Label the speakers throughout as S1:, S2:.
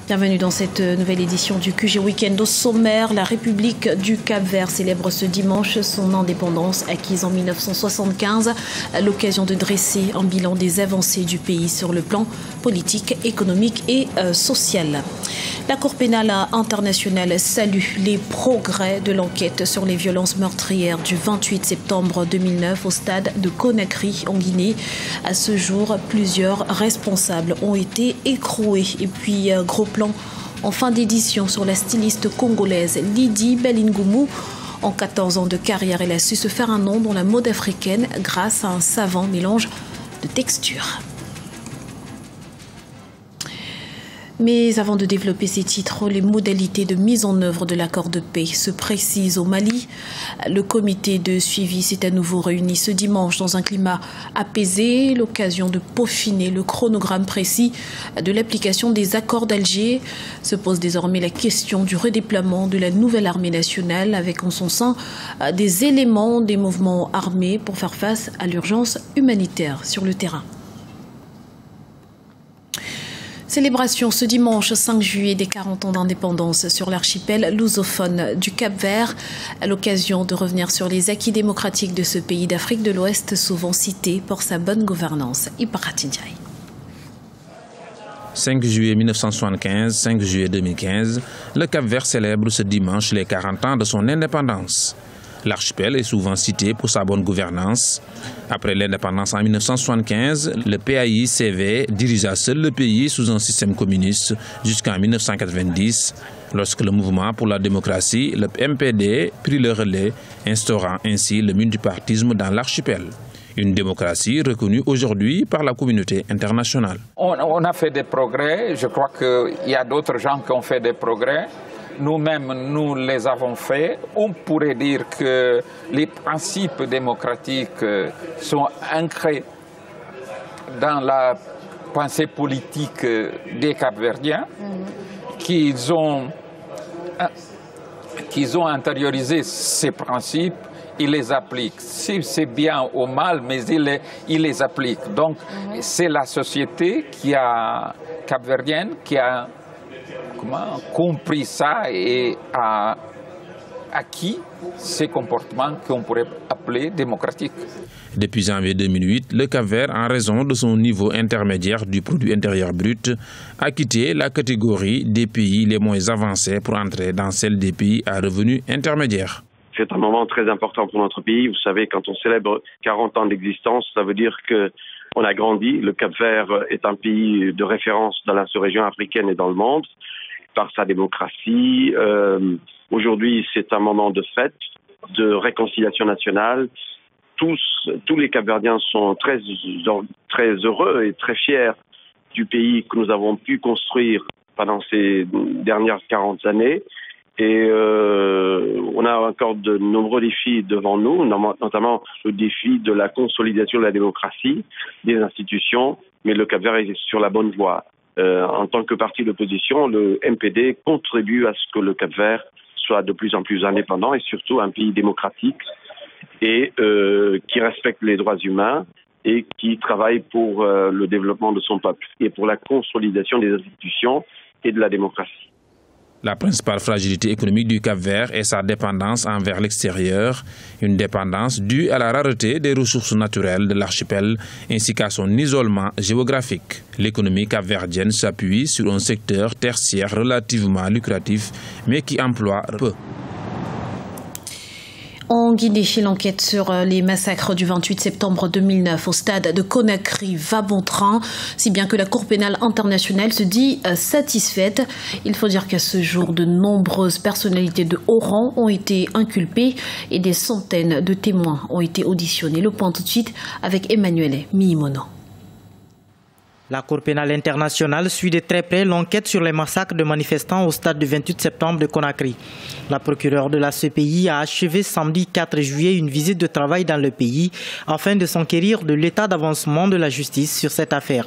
S1: Bienvenue dans cette nouvelle édition du QG Week-end. Au sommaire, la République du Cap-Vert célèbre ce dimanche son indépendance acquise en 1975, à l'occasion de dresser un bilan des avancées du pays sur le plan politique, économique et social. La Cour pénale internationale salue les progrès de l'enquête sur les violences meurtrières du 28 septembre 2009 au stade de Conakry en Guinée. À ce jour, plusieurs responsables ont été écroués. Et puis, gros plan en fin d'édition sur la styliste congolaise Lydie Bellingoumou. En 14 ans de carrière, elle a su se faire un nom dans la mode africaine grâce à un savant mélange de textures. Mais avant de développer ces titres, les modalités de mise en œuvre de l'accord de paix se précisent au Mali. Le comité de suivi s'est à nouveau réuni ce dimanche dans un climat apaisé, l'occasion de peaufiner le chronogramme précis de l'application des accords d'Alger. Se pose désormais la question du redéploiement de la nouvelle armée nationale avec en son sein des éléments des mouvements armés pour faire face à l'urgence humanitaire sur le terrain. Célébration ce dimanche 5 juillet des 40 ans d'indépendance sur l'archipel lusophone du Cap-Vert, à l'occasion de revenir sur les acquis démocratiques de ce pays d'Afrique de l'Ouest, souvent cité pour sa bonne gouvernance. Ibarati Ndiaye.
S2: 5 juillet 1975, 5 juillet 2015, le Cap-Vert célèbre ce dimanche les 40 ans de son indépendance. L'archipel est souvent cité pour sa bonne gouvernance. Après l'indépendance en 1975, le PAI-CV dirigea seul le pays sous un système communiste jusqu'en 1990, lorsque le mouvement pour la démocratie, le MPD, prit le relais, instaurant ainsi le multipartisme dans l'archipel. Une démocratie reconnue aujourd'hui par la communauté internationale.
S3: On a fait des progrès, je crois qu'il y a d'autres gens qui ont fait des progrès. Nous-mêmes, nous les avons faits. On pourrait dire que les principes démocratiques sont ancrés dans la pensée politique des Cap-Verdiens, qu'ils ont intériorisé ces principes, ils les appliquent. C'est bien ou mal, mais ils les appliquent. Donc, c'est la société capverdienne qui a compris ça et a acquis ces comportements qu'on pourrait appeler démocratiques.
S2: Depuis janvier 2008, le Cap-Vert, en raison de son niveau intermédiaire du produit intérieur brut, a quitté la catégorie des pays les moins avancés pour entrer dans celle des pays à revenus intermédiaires.
S4: C'est un moment très important pour notre pays. Vous savez, quand on célèbre 40 ans d'existence, ça veut dire qu'on a grandi. Le Cap-Vert est un pays de référence dans la sous-région africaine et dans le monde, par sa démocratie. Aujourd'hui, c'est un moment de fête, de réconciliation nationale. Tous les Cap-Verdiens sont très heureux et très fiers du pays que nous avons pu construire pendant ces dernières 40 années. Et on a encore de nombreux défis devant nous, notamment le défi de la consolidation de la démocratie, des institutions, mais le Cap-Vert est sur la bonne voie. En tant que parti d'opposition, le MPD contribue à ce que le Cap-Vert soit de plus en plus indépendant et surtout un pays démocratique et qui respecte les droits humains et qui travaille pour le développement de son peuple et pour la consolidation des institutions et de la démocratie.
S2: La principale fragilité économique du Cap-Vert est sa dépendance envers l'extérieur, une dépendance due à la rareté des ressources naturelles de l'archipel ainsi qu'à son isolement géographique. L'économie capverdienne s'appuie sur un secteur tertiaire relativement lucratif, mais qui emploie peu.
S1: En Guinée, l'enquête sur les massacres du 28 septembre 2009 au stade de Conakry va bon train, si bien que la Cour pénale internationale se dit satisfaite. Il faut dire qu'à ce jour, de nombreuses personnalités de haut rang ont été inculpées et des centaines de témoins ont été auditionnés. Le point tout de suite avec Emmanuel Miimono.
S5: La Cour pénale internationale suit de très près l'enquête sur les massacres de manifestants au stade du 28 septembre de Conakry. La procureure de la CPI a achevé samedi 4 juillet une visite de travail dans le pays afin de s'enquérir de l'état d'avancement de la justice sur cette affaire.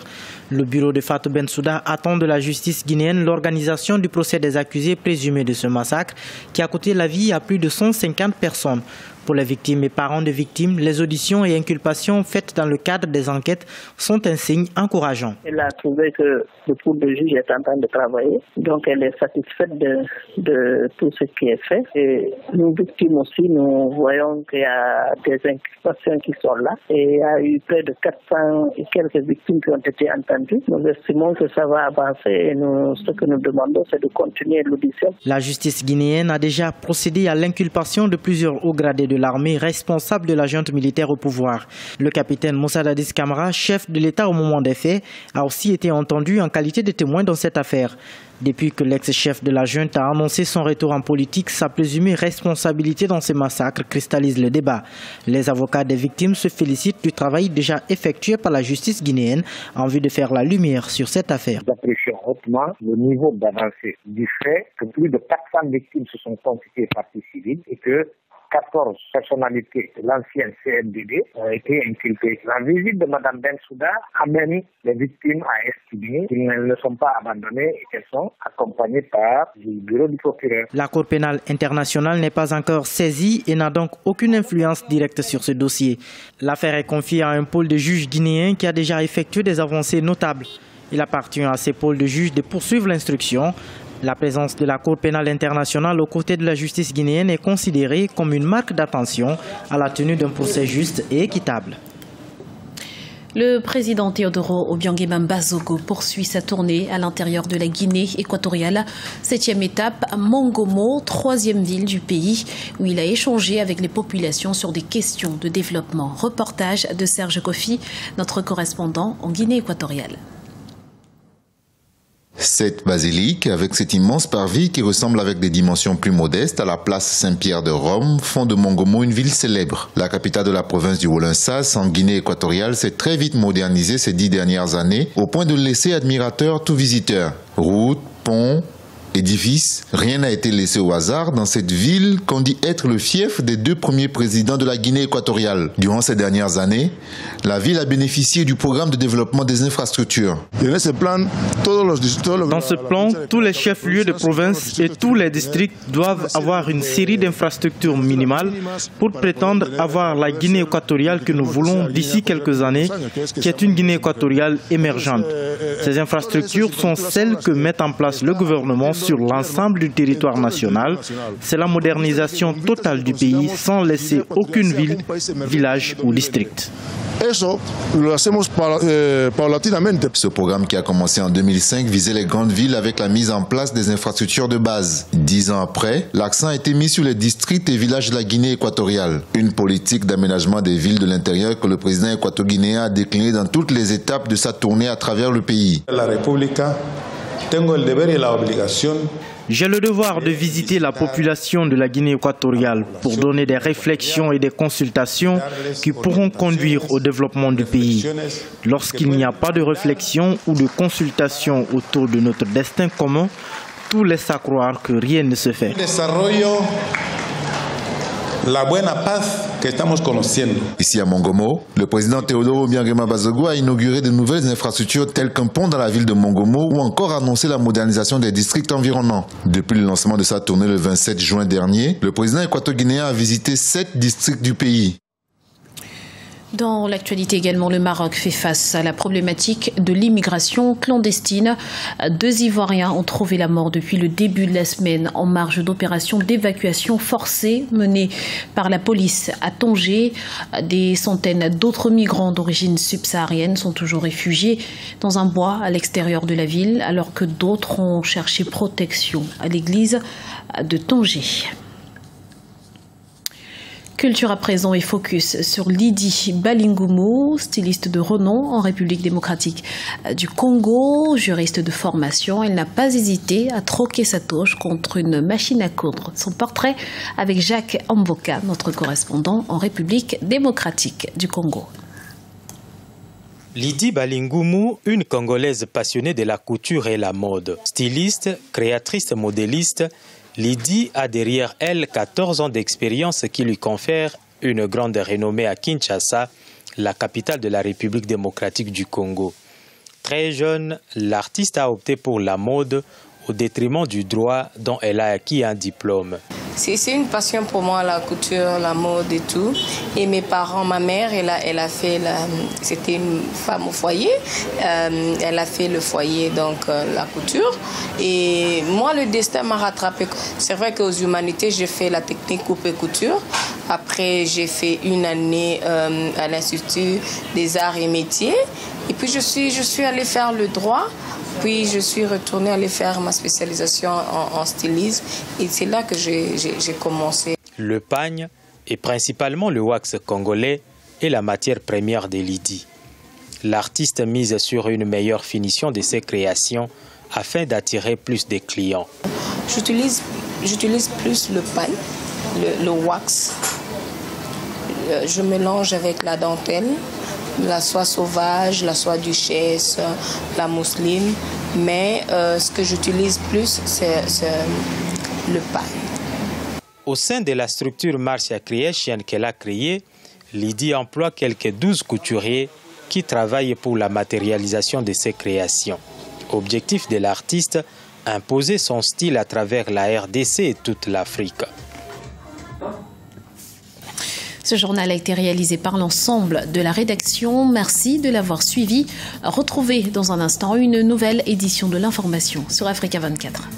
S5: Le bureau de Fatou Bensouda attend de la justice guinéenne l'organisation du procès des accusés présumés de ce massacre qui a coûté la vie à plus de 150 personnes. Pour les victimes et parents de victimes, les auditions et inculpations faites dans le cadre des enquêtes sont un signe encourageant.
S6: Elle a trouvé que le pool de juge est en train de travailler. Donc elle est satisfaite de tout ce qui est fait. Et nous victimes aussi, nous voyons qu'il y a des inculpations qui sont là. Et il y a eu près de 400 et quelques victimes qui ont été entendues. Nous estimons que ça va avancer et ce que nous demandons, c'est de continuer l'audition.
S5: La justice guinéenne a déjà procédé à l'inculpation de plusieurs hauts gradés de l'armée responsables de la junte militaire au pouvoir. Le capitaine Moussa Dadis Camara, chef de l'État au moment des faits, a aussi été entendu en qualité de témoin dans cette affaire. Depuis que l'ex-chef de la junte a annoncé son retour en politique, sa présumée responsabilité dans ces massacres cristallise le débat. Les avocats des victimes se félicitent du travail déjà effectué par la justice guinéenne en vue de faire la lumière sur cette affaire.
S7: Nous apprécions hautement le niveau d'avancée du fait que plus de 400 victimes se sont constituées partie civile et que 14 personnalités de l'ancien CNDD ont été inculpées. La visite de Mme Bensouda amène les victimes à estimer qu'elles ne sont pas abandonnées et qu'elles sont accompagnées par le bureau du procureur.
S5: La Cour pénale internationale n'est pas encore saisie et n'a donc aucune influence directe sur ce dossier. L'affaire est confiée à un pôle de juges guinéens qui a déjà effectué des avancées notables. Il appartient à ces pôles de juges de poursuivre l'instruction. La présence de la Cour pénale internationale aux côtés de la justice guinéenne est considérée comme une marque d'attention à la tenue d'un procès juste et équitable.
S1: Le président Teodoro Obiangema Bazogo poursuit sa tournée à l'intérieur de la Guinée équatoriale. 7e étape à Mongomo, 3e ville du pays, où il a échangé avec les populations sur des questions de développement. Reportage de Serge Kofi, notre correspondant en Guinée équatoriale.
S8: Cette basilique, avec cet immense parvis qui ressemble avec des dimensions plus modestes à la place Saint-Pierre de Rome, font de Mongomo une ville célèbre. La capitale de la province du Wolin-Sas, en Guinée équatoriale, s'est très vite modernisée ces 10 dernières années, au point de laisser admirateur tout visiteur. Routes, ponts, édifices, rien n'a été laissé au hasard dans cette ville qu'on dit être le fief des 2 premiers présidents de la Guinée équatoriale. Durant ces dernières années, la ville a bénéficié du programme de développement des infrastructures.
S5: Dans ce plan, tous les chefs-lieux de province et tous les districts doivent avoir une série d'infrastructures minimales pour prétendre avoir la Guinée équatoriale que nous voulons d'ici quelques années, qui est une Guinée équatoriale émergente. Ces infrastructures sont celles que met en place le gouvernement sur l'ensemble du territoire national. C'est la modernisation totale du pays sans laisser aucune ville, village ou district.
S8: Ce programme qui a commencé en 2005 visait les grandes villes avec la mise en place des infrastructures de base. 10 ans après, l'accent a été mis sur les districts et villages de la Guinée équatoriale. Une politique d'aménagement des villes de l'intérieur que le président équato-guinéen a déclinée dans toutes les étapes de sa tournée à travers le pays.
S5: J'ai le devoir de visiter la population de la Guinée équatoriale pour donner des réflexions et des consultations qui pourront conduire au développement du pays. Lorsqu'il n'y a pas de réflexion ou de consultation autour de notre destin commun, tout laisse à croire que rien ne se fait.
S8: La buena paz que estamos conociendo. Ici à Mongomo, le président Teodoro Obiangema Bazogo a inauguré de nouvelles infrastructures telles qu'un pont dans la ville de Mongomo ou encore annoncé la modernisation des districts environnants. Depuis le lancement de sa tournée le 27 juin dernier, le président équato-guinéen a visité 7 districts du pays.
S1: Dans l'actualité également, le Maroc fait face à la problématique de l'immigration clandestine. 2 Ivoiriens ont trouvé la mort depuis le début de la semaine en marge d'opérations d'évacuation forcée menées par la police à Tanger. Des centaines d'autres migrants d'origine subsaharienne sont toujours réfugiés dans un bois à l'extérieur de la ville, alors que d'autres ont cherché protection à l'église de Tanger. Culture à présent et focus sur Lydie Balingumu, styliste de renom en République démocratique du Congo, juriste de formation. Elle n'a pas hésité à troquer sa toge contre une machine à coudre. Son portrait avec Jacques Amboka, notre correspondant en République démocratique du Congo.
S9: Lydie Balingumu, une Congolaise passionnée de la couture et la mode. Styliste, créatrice modéliste, Lydie a derrière elle 14 ans d'expérience qui lui confèrent une grande renommée à Kinshasa, la capitale de la République démocratique du Congo. Très jeune, l'artiste a opté pour la mode au détriment du droit dont elle a acquis un diplôme.
S10: C'est une passion pour moi, la couture, la mode et tout. Et mes parents, ma mère, elle a fait, c'était une femme au foyer, elle a fait le foyer, donc la couture. Et moi, le destin m'a rattrapé. C'est vrai qu'aux humanités, j'ai fait la technique coupe et couture. Après, j'ai fait une année à l'Institut des Arts et Métiers. Et puis, je suis allée faire le droit. Puis je suis retournée aller faire ma spécialisation en stylisme et c'est là que j'ai commencé.
S9: Le pagne et principalement le wax congolais est la matière première de Lydie. L'artiste mise sur une meilleure finition de ses créations afin d'attirer plus de clients.
S10: J'utilise plus le pagne, le wax. Je mélange avec la dentelle. La soie sauvage, la soie duchesse, la mousseline. Mais ce que j'utilise plus, c'est le pagne.
S9: Au sein de la structure Marcia Creation qu'elle a créée, Lydie emploie quelques 12 couturiers qui travaillent pour la matérialisation de ses créations. Objectif de l'artiste, imposer son style à travers la RDC et toute l'Afrique.
S1: Ce journal a été réalisé par l'ensemble de la rédaction. Merci de l'avoir suivi. Retrouvez dans un instant une nouvelle édition de l'information sur Africa 24.